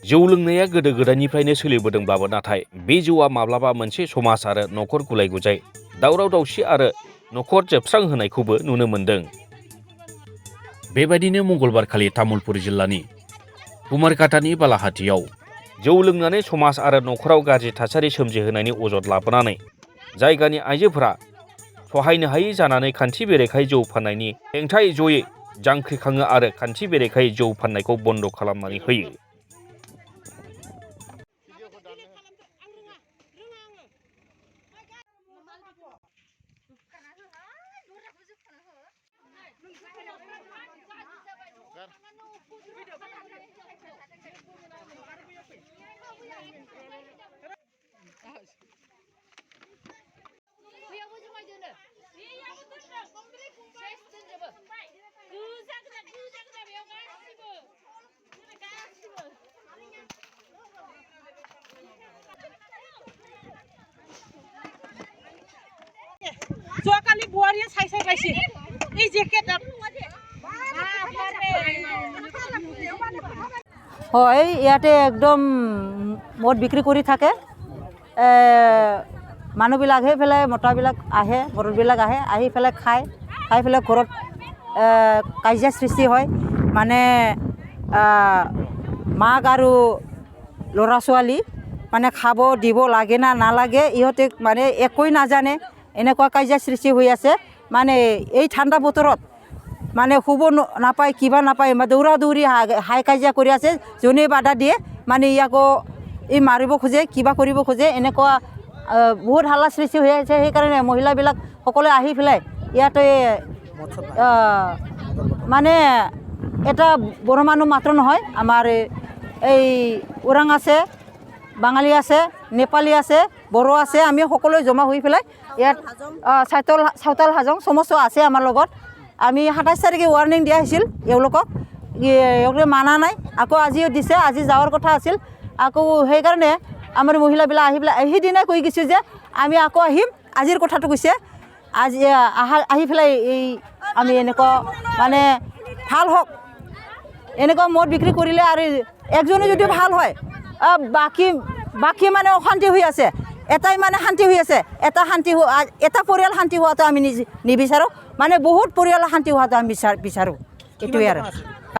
जौ लोंनाया गोदो गोदायनिफ्रायनो सोलिबोदोंब्लाबो नाथाय बे जौआ माब्लाबा मोनसे समाज आरो न'खर गुलाय गुजाय दावराव दावसि आरो न'खर जोबस्रांहोनायखौबो नुनो मोन्दों। बेबायदिनो मंगलबारखालि तामुलपुर जिल्लानि कुमारघाटानि बालाहाटियाव जौ लोंनानै समाज आरो न'खराव गाज्रि थासारि सोमजिहोनायनि अजद लाबोनानै जायगानि आइजोफोरा सहायनो हायै जानानै खान्थि बेरेखायै जौ फाननायनि हेंथायै जयै जांख्रिखाङो आरो खान्थि बेरेखायै जौ फाननायखौ बन्द' खालामनानै होयो। যোৱাকালি বোৱাৰীয়ে চাই পাইছে এই জেকেটত হয় ইয়াতে একদম মদ বিক্ৰী কৰি থাকে। মানুহবিলাক আহি পেলাই মতাবিলাক আহে মদবিলাক আহি পেলাই খাই পেলাই ঘৰত কাজিয়া সৃষ্টি হয়। মানে মাক আৰু ল'ৰা ছোৱালী মানে খাব দিব লাগে না নালাগে ইহঁতে মানে একোই নাজানে। এনেকুৱা কাজিয়া সৃষ্টি হৈ আছে। মানে এই ঠাণ্ডা বতৰত মানে শুব নাপায় কিবা নাপায় দৌৰা দৌৰি হাই কাজিয়া কৰি আছে। যোনে বাধা দিয়ে মানে ইয়াকো এই মাৰিব খোজে কিবা কৰিব খোজে। এনেকুৱা বহুত হাল্লা সৃষ্টি হৈ আছে। সেইকাৰণে মহিলাবিলাক সকলোৱে আহি পেলাই ইয়াতে মানে এটা বড়ো মানুহ মাত্ৰ নহয়, আমাৰ এই ওৰাং আছে, বাঙালী আছে, নেপালী আছে, বড়ো আছে। আমি সকলোৱে জমা হৈ পেলাই ইয়াত চাওতাল হাজং সমস্ত আছে আমাৰ লগত। আমি 27 তাৰিখে ৱাৰ্ণিং দিয়া হৈছিল এওঁলোকক মানা নাই। আকৌ আজিও দিছে, আজি যাৱাৰ কথা আছিল। আকৌ সেইকাৰণে আমাৰ মহিলাবিলাক আহি পেলাই সেইদিনাই কৈ গৈছে যে আমি আকৌ আহিম। আজিৰ কথাটো কৈছে আজি আহি পেলাই এই আমি এনেকুৱা মানে ভাল হওক। এনেকুৱা মদ বিক্ৰী কৰিলে আৰু একজনে যদি ভাল হয় বাকী মানে অশান্তি হৈ আছে। এটাই মানে শান্তি হৈ আছে। এটা পৰিয়াল শান্তি হোৱাটো আমি নিবিচাৰোঁ। মানে বহুত পৰিয়ালৰ শান্তি হোৱাটো আমি বিচাৰোঁ। এইটোৱে আৰু